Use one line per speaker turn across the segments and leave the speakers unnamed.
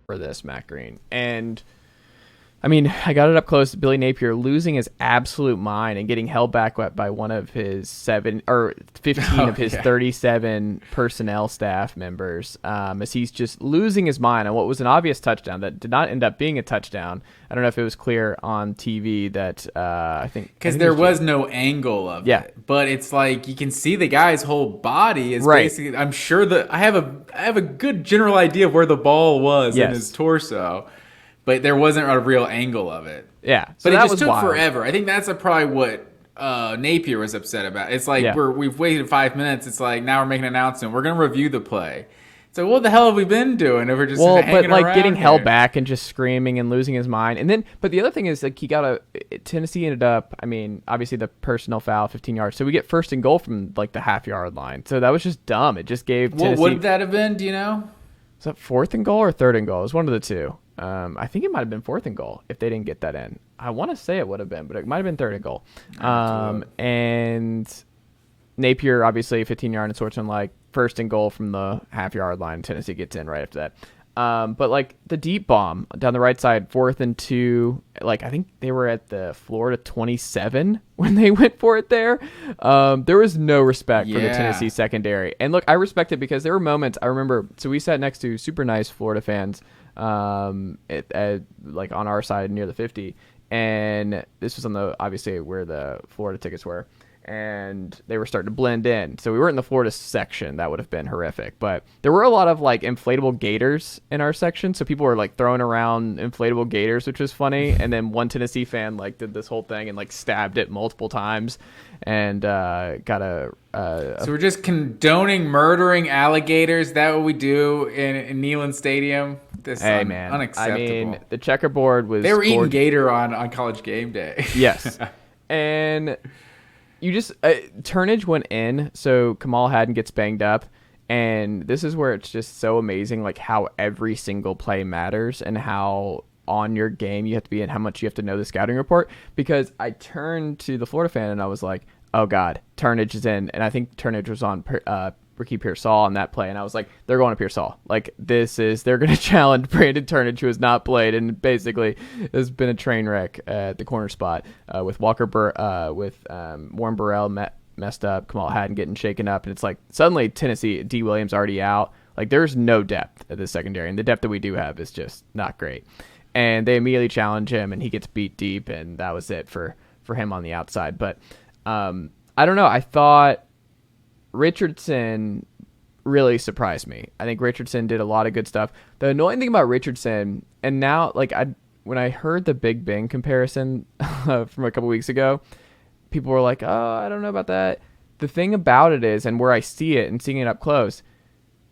For this, Matt Green. And I mean, I got it up close. Billy Napier losing his absolute mind and getting held back by one of his 15 of his 37 personnel staff members, as he's just losing his mind on what was an obvious touchdown that did not end up being a touchdown. I don't know if it was clear on TV that I think
because there was no angle of it, but it's like you can see the guy's whole body is basically. I'm sure that I have a good general idea of where the ball was in his torso. But there wasn't a real angle of it.
Yeah.
So but it just took forever. I think that's probably what Napier was upset about. It's like we've waited 5 minutes. It's like now we're making an announcement. We're going to review the play. So what the hell have we been doing? If we're just hanging around
getting
here?
held back and just screaming and losing his mind. And then, but the other thing is like Tennessee ended up, I mean, obviously the personal foul, 15 yards. So we get 1st and goal from like the half-yard line. So that was just dumb. It just gave Tennessee.
What would that have been? Do you know?
Was that 4th and goal or 3rd and goal? It was one of the two. I think it might have been 4th and goal if they didn't get that in. I want to say it would have been, but it might have been 3rd and goal. And Napier, obviously, 15-yard and Swartzman, like 1st and goal from the half-yard line. Tennessee gets in right after that. But like the deep bomb down the right side, 4th and 2. Like I think they were at the Florida 27 when they went for it there. There was no respect for the Tennessee secondary. And look, I respect it because there were moments I remember. So we sat next to super nice Florida fans. Like on our side near the 50, and this was on the obviously where the Florida tickets were, and they were starting to blend in. So we were in the Florida section. That would have been horrific, but there were a lot of like inflatable Gators in our section, so people were like throwing around inflatable Gators, which was funny. And then one Tennessee fan like did this whole thing and like stabbed it multiple times and got so
we're just condoning murdering alligators. Is that what we do in Neyland Stadium?
Man,
unacceptable.
I mean, the checkerboard was.
They were eating gator on College game day.
Yes, and you just turnage went in, so Kamal Hadden gets banged up, and this is where it's just so amazing, like how every single play matters and how on your game you have to be and how much you have to know the scouting report. Because I turned to the Florida fan and I was like, oh God, Turnage is in. And I think Turnage was on Ricky Pearsall on that play. And I was like, they're going to Pearsall. Like they're going to challenge Brandon Turnage, who has not played. And basically has been a train wreck at the corner spot with Warren Burrell messed up, Kamal Hadden getting shaken up. And it's like suddenly Tennessee, D. Williams already out. Like there's no depth at the secondary. And the depth that we do have is just not great. And they immediately challenge him and he gets beat deep. And that was it for him on the outside. But I don't know. I thought Richardson really surprised me. I think Richardson did a lot of good stuff. The annoying thing about Richardson, and now when I heard the Big Ben comparison from a couple weeks ago, people were like, oh, I don't know about that. The thing about it is, and where I see it and seeing it up close,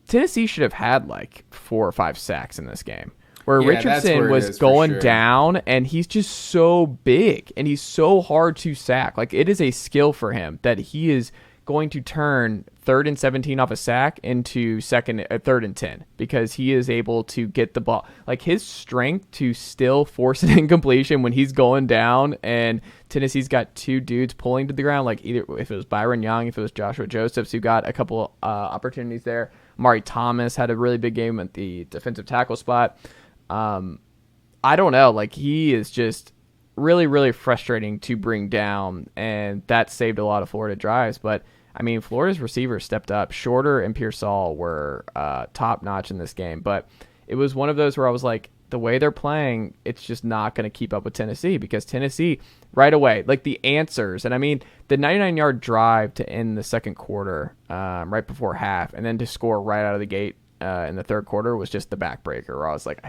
Tennessee should have had like 4 or 5 sacks in this game. Where Richardson was going down, and he's just so big, and he's so hard to sack. Like, it is a skill for him that he is going to turn 3rd and 17 off a sack into 3rd and 10, because he is able to get the ball. Like, his strength to still force an incompletion when he's going down, and Tennessee's got 2 dudes pulling to the ground, like either if it was Byron Young, if it was Joshua Josephs, who got a couple opportunities there. Mari Thomas had a really big game at the defensive tackle spot. I don't know. Like, he is just really, really frustrating to bring down, and that saved a lot of Florida drives. But, I mean, Florida's receivers stepped up. Shorter and Pearsall were top-notch in this game. But it was one of those where I was like, the way they're playing, it's just not going to keep up with Tennessee, because Tennessee, right away, like the answers. And, I mean, the 99-yard drive to end the second quarter right before half, and then to score right out of the gate in the third quarter was just the backbreaker, where I was like,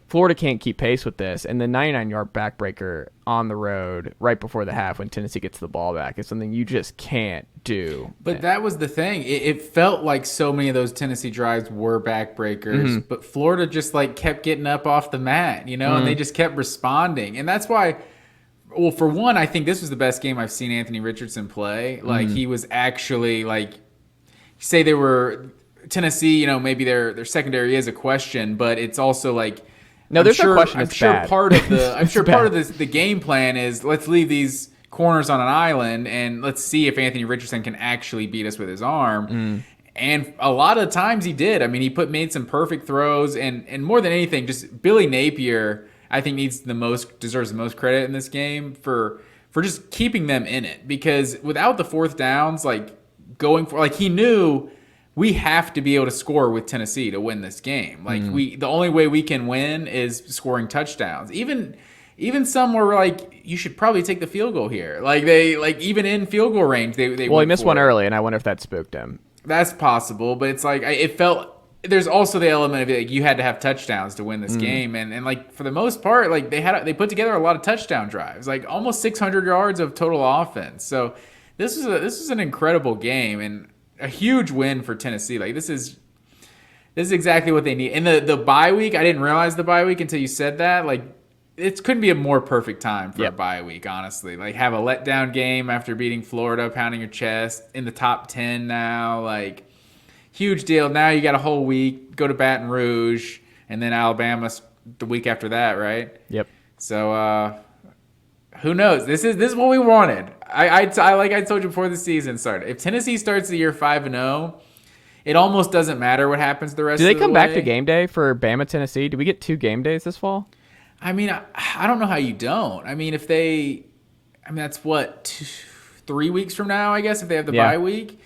Florida can't keep pace with this. And the 99-yard backbreaker on the road right before the half when Tennessee gets the ball back is something you just can't do.
But that was the thing. It felt like so many of those Tennessee drives were backbreakers, but Florida just like kept getting up off the mat, and they just kept responding. And that's why, well, for one, I think this was the best game I've seen Anthony Richardson play. Like, he was actually like, say they were Tennessee, maybe their secondary is a question, but it's also like,
no, there's no question.
I'm sure part of the game plan is let's leave these corners on an island, and let's see if Anthony Richardson can actually beat us with his arm. And a lot of times he did. I mean, he made some perfect throws, and more than anything, just Billy Napier, I think deserves the most credit in this game for just keeping them in it. Because without the fourth downs, he knew we have to be able to score with Tennessee to win this game. The only way we can win is scoring touchdowns. Even some were like, you should probably take the field goal here. Even in field goal range, they
he missed one early, and I wonder if that spooked him.
That's possible, but it's it felt. There's also the element of you had to have touchdowns to win this game, and for the most part, they put together a lot of touchdown drives, almost 600 yards of total offense. So this is an incredible game and a huge win for Tennessee. This is exactly what they need. And the bye week, I didn't realize the bye week until you said that. It couldn't be a more perfect time for a bye week, honestly. Have a letdown game after beating Florida, pounding your chest, in the top 10 now. Huge deal. Now you got a whole week, go to Baton Rouge, and then Alabama the week after that, right?
Yep.
So who knows? This is what we wanted. I told you before the season started. If Tennessee starts the year 5-0, it almost doesn't matter what happens the rest of the way.
Do they come back to game day for Bama, Tennessee? Do we get 2 game days this fall?
I mean, I don't know how you don't. I mean, that's what, 3 weeks from now, I guess, if they have the bye week.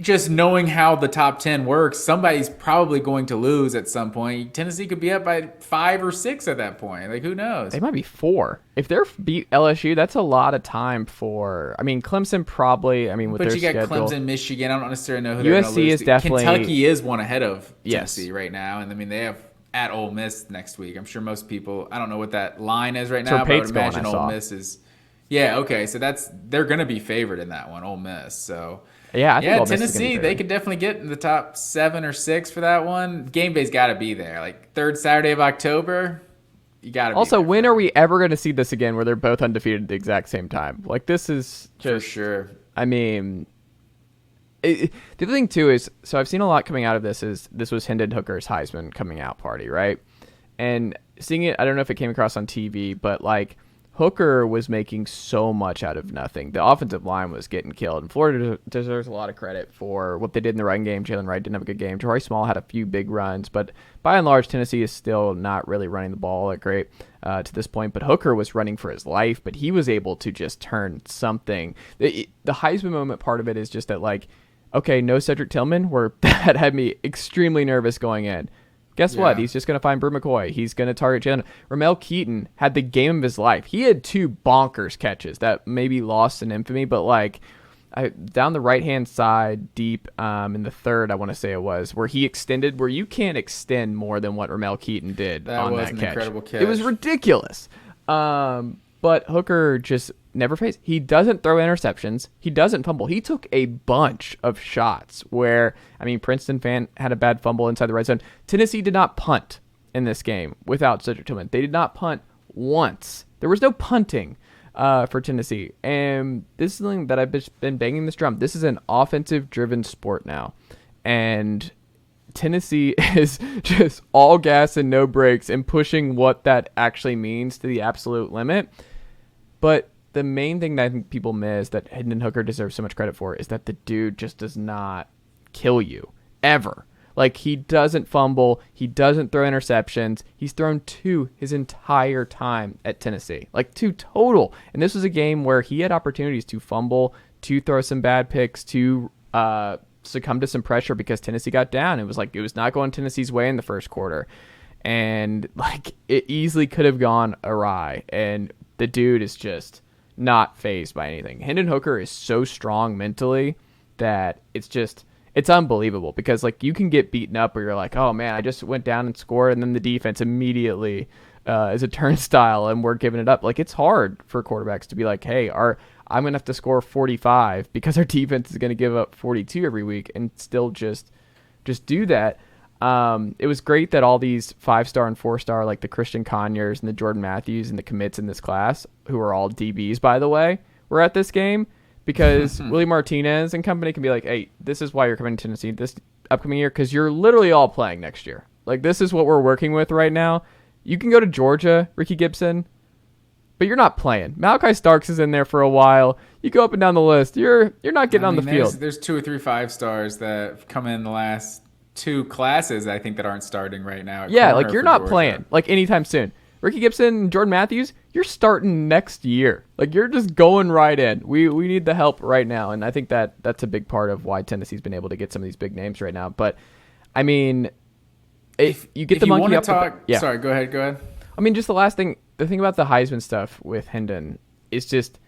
Just knowing how the top 10 works, somebody's probably going to lose at some point. Tennessee could be up by 5 or 6 at that point. Who knows?
They might be 4. If they're beat LSU, that's a lot of time for. I mean, Clemson probably. I mean, with their schedule. But you got
Clemson, Michigan. I don't necessarily know who they're going to lose.
USC is definitely.
Kentucky is one ahead of Tennessee right now, and I mean they have at Ole Miss next week. I'm sure most people. I don't know what that line is right now, but I would imagine Ole Miss is. Yeah. Okay. So they're going to be favored in that one, Ole Miss. So.
Yeah, I think
Tennessee, they could definitely get in the top 7 or 6 for that one. Game day's got to be there. Third Saturday of October, you got to be
Also,
there.
when are we ever going to see this again where they're both undefeated at the exact same time? This is just...
For sure.
I mean... the other thing, too, is... So I've seen a lot coming out of this is... This was Hendon Hooker's Heisman coming out party, right? And seeing it... I don't know if it came across on TV, but, Hooker was making so much out of nothing. The offensive line was getting killed. And Florida deserves a lot of credit for what they did in the run game. Jalen Wright didn't have a good game. Jahari Small had a few big runs. But by and large, Tennessee is still not really running the ball great to this point. But Hooker was running for his life. But he was able to just turn something. The Heisman moment part of it is just that, okay, no Cedric Tillman. That had me extremely nervous going in. Guess what? He's just going to find Brew McCoy. He's going to target Jalen. Ramel Keaton had the game of his life. He had 2 bonkers catches that maybe lost in infamy, but down the right-hand side deep in the third, I want to say it was, where he extended, where you can't extend more than what Ramel Keaton did on that catch. That was an
incredible catch.
It was ridiculous. But Hooker just never faced. He doesn't throw interceptions. He doesn't fumble. He took a bunch of shots where, Princeton fan had a bad fumble inside the red zone. Tennessee did not punt in this game without Cedric Tillman. They did not punt once. There was no punting for Tennessee. And this is something that I've been banging this drum. This is an offensive-driven sport now. And Tennessee is just all gas and no brakes and pushing what that actually means to the absolute limit. But the main thing that I think people miss that Hendon Hooker deserves so much credit for is that the dude just does not kill you ever. He doesn't fumble. He doesn't throw interceptions. He's thrown 2 his entire time at Tennessee. 2 total. And this was a game where he had opportunities to fumble, to throw some bad picks, to succumb to some pressure because Tennessee got down. It was not going Tennessee's way in the first quarter. And it easily could have gone awry. And the dude is just not fazed by anything. Hendon Hooker is so strong mentally that it's unbelievable because you can get beaten up where you're like, oh man, I just went down and scored, and then the defense immediately is a turnstile and we're giving it up. It's hard for quarterbacks to be like, hey, I'm going to have to score 45 because our defense is going to give up 42 every week and still just do that. It was great that all these 5-star and 4-star, the Christian Conyers and the Jordan Matthews and the commits in this class, who are all DBs, by the way, were at this game because Willie Martinez and company can be like, hey, this is why you're coming to Tennessee this upcoming year because you're literally all playing next year. This is what we're working with right now. You can go to Georgia, Ricky Gibson. but you're not playing. Malachi Starks is in there for a while. You go up and down the list. You're not getting on the field.
There's 2 or 3 5-stars that have come in the last 2 classes, I think, that aren't starting right now.
Yeah, like you're not playing like anytime soon. Ricky Gibson and Jordan Matthews, you're starting next year. Like you're just going right in. We need the help right now, and I think that's a big part of why Tennessee's been able to get some of these big names right now. But I mean, if you get the monkey up,
sorry, go ahead.
I mean, just the last thing, the thing about the Heisman stuff with Hendon is just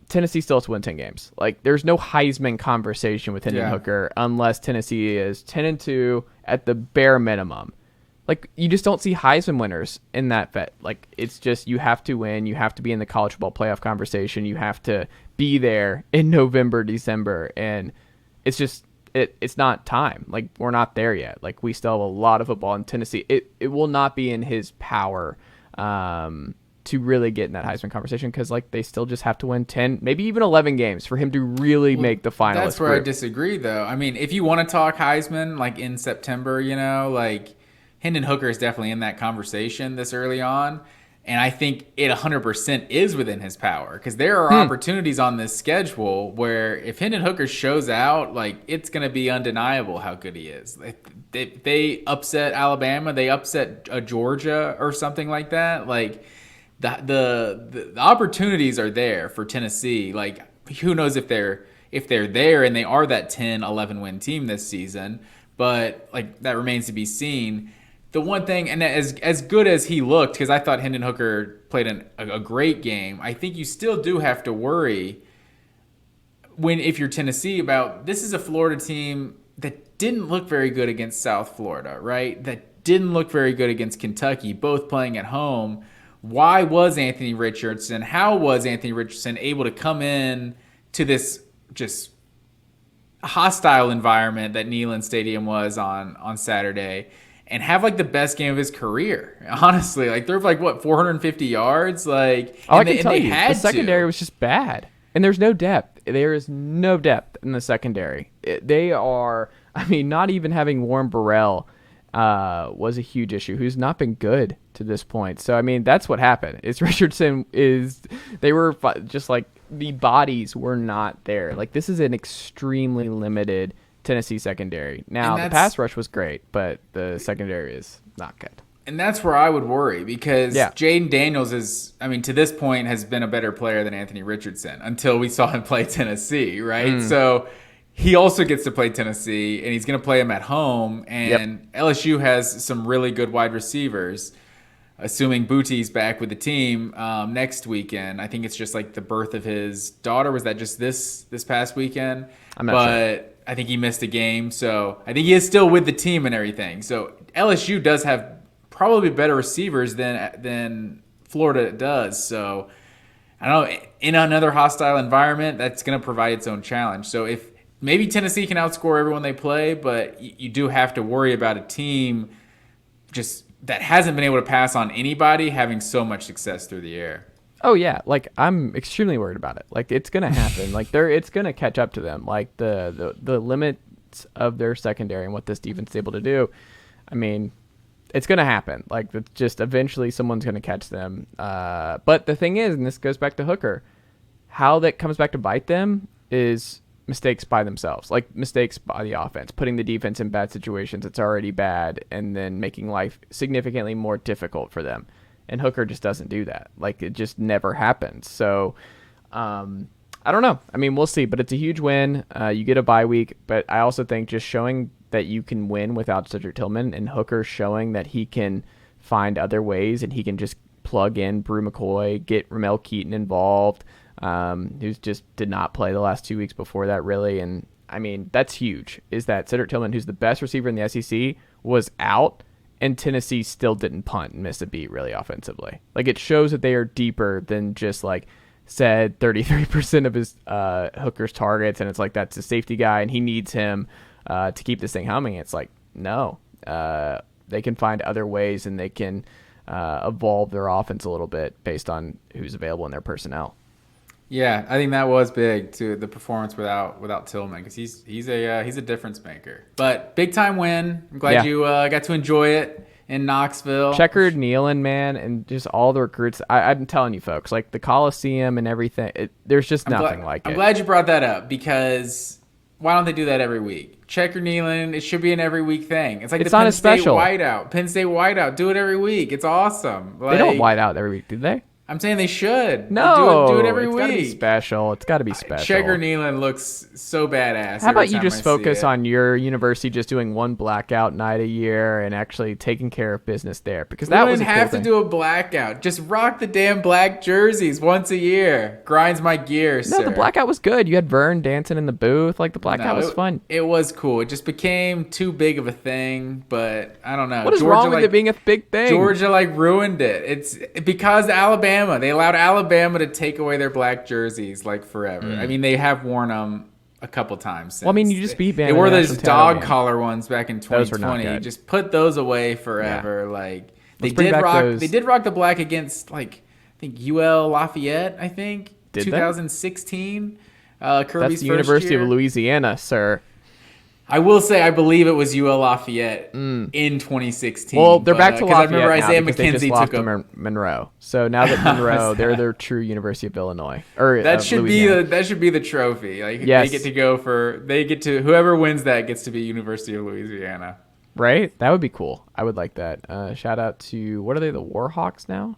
Tennessee still has to win 10 games. Like there's no Heisman conversation with Hendon Hooker unless Tennessee is 10-2 at the bare minimum. Like you just don't see Heisman winners in that bet. Like it's just you have to win. You have to be in the college football playoff conversation. You have to be there in November, December, and it's just it's not time. Like we're not there yet. Like we still have a lot of football in Tennessee. It will not be in his power to really get in that Heisman conversation because like they still just have to win 10, maybe even 11 games for him to really make the finalist.
That's where I disagree, though. I mean, if you want to talk Heisman like in September, like Hendon Hooker is definitely in that conversation this early on. And I think it 100% is within his power because there are opportunities on this schedule where if Hendon Hooker shows out, like it's going to be undeniable how good he is. They upset Alabama, they upset Georgia or something like that. Like the opportunities are there for Tennessee. Like who knows if they're there and they are that 10-11 win team this season, but like that remains to be seen. The one thing, and as good as he looked, because I thought Hendon Hooker played a great game, I think you still do have to worry if you're Tennessee about this is a Florida team that didn't look very good against South Florida, right? That didn't look very good against Kentucky, both playing at home. Why was Anthony Richardson? How was Anthony Richardson able to come in to this just hostile environment that Neyland Stadium was on Saturday? And have like the best game of his career, honestly. Like they're like 450 yards. Like
I can tell you, the secondary was just bad, and there's no depth. There is no depth in the secondary. They are. I mean, not even having Warren Burrell was a huge issue. Who's not been good to this point. So I mean, that's what happened. Is Richardson they were just like the bodies were not there. Like this is an extremely limited Tennessee secondary. Now the pass rush was great, but the secondary is not good.
And that's where I would worry because Jaden Daniels to this point has been a better player than Anthony Richardson until we saw him play Tennessee, right? So he also gets to play Tennessee and he's going to play him at home. And LSU has some really good wide receivers, assuming Bootie's back with the team next weekend. I think it's just like the birth of his daughter. Was that just this past weekend?
I'm not sure.
I think he missed a game, so I think he is still with the team and everything. So LSU does have probably better receivers than Florida does. So I don't know, in another hostile environment, that's going to provide its own challenge. So if maybe Tennessee can outscore everyone they play, but you do have to worry about a team just that hasn't been able to pass on anybody having so much success through the air.
Oh yeah, like I'm extremely worried about it. Like it's gonna happen. Like it's gonna catch up to them. Like the limits of their secondary and what this defense is able to do. I mean, it's gonna happen. Like it's just eventually someone's gonna catch them. But the thing is, and this goes back to Hooker, how that comes back to bite them is mistakes by themselves. Like mistakes by the offense, putting the defense in bad situations. It's already bad, and then making life significantly more difficult for them. And Hooker just doesn't do that. Like, it just never happens. So, I don't know. I mean, we'll see. But it's a huge win. You get a bye week. But I also think just showing that you can win without Cedric Tillman and Hooker showing that he can find other ways and he can just plug in Brew McCoy, get Ramel Keaton involved, who's just did not play the last 2 weeks before that, really. And, I mean, that's huge, is that Cedric Tillman, who's the best receiver in the SEC, was out. And Tennessee still didn't punt and miss a beat really offensively. Like it shows that they are deeper than just like said 33% of his Hooker's targets, and it's like that's a safety guy and he needs him to keep this thing humming. It's like no, they can find other ways and they can evolve their offense a little bit based on who's available in their personnel.
Yeah, I think that was big to the performance without Tillman because he's a difference maker. But big time win. I'm glad you got to enjoy it. in Knoxville.
Checkered Nealon, man, and just all the recruits. I'm telling you, folks, like the Coliseum and everything. There's just nothing like it.
I'm glad you brought that up because why don't they do that every week? Checkered Nealon, it should be an every week thing. It's like the Penn State whiteout. Penn State whiteout. Do it every week. It's awesome.
They don't white out every week, do they?
I'm saying they should.
No,
do it every week.
It's gotta be special. It's gotta be special.
Checkered Nealon looks so badass.
How about you just focus on your university just doing one blackout night a year and actually taking care of business there? Because that was a cool thing.
To do a blackout. Just rock the damn black jerseys once a year. Grinds my gears,
No,
sir.
the blackout was good. You had Vern dancing in the booth. Like the blackout was fun.
It was cool. It just became too big of a thing, but I don't know.
What is wrong with it being a big thing?
Georgia ruined it. It's because Alabama. They allowed Alabama to take away their black jerseys forever. I mean, they have worn them a couple times since.
Well, I mean, you just beat Bama.
They wore those dog collar ones back in 2020. Just put those away forever.
Yeah.
They did rock the black against I think UL Lafayette. I think 2016. Kirby's
That's the University of Louisiana, sir.
I will say, I believe it was UL Lafayette in 2016.
Well, they're back to Lafayette
I remember
now
Isaiah
because they just lost to Monroe. So now that Monroe, they're the true University of Illinois.
That should be the trophy.
Yes.
They get to whoever wins that gets to be University of Louisiana.
Right? That would be cool. I would like that. Shout out to what are they? The Warhawks now?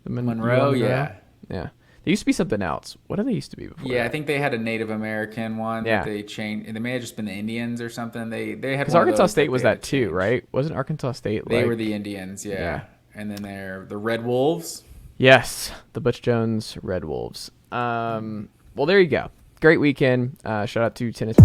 The
Monroe, yeah.
Yeah. They used to be something else. What did they used to be before?
Yeah, I think they had a Native American one.
Yeah.
That they changed. And they may have just been the Indians or something. They had
because Arkansas State was that too, right? Wasn't Arkansas State?
They were the Indians, yeah. And then they're the Red Wolves.
Yes, the Butch Jones Red Wolves. Well, there you go. Great weekend. Shout out to Tennessee.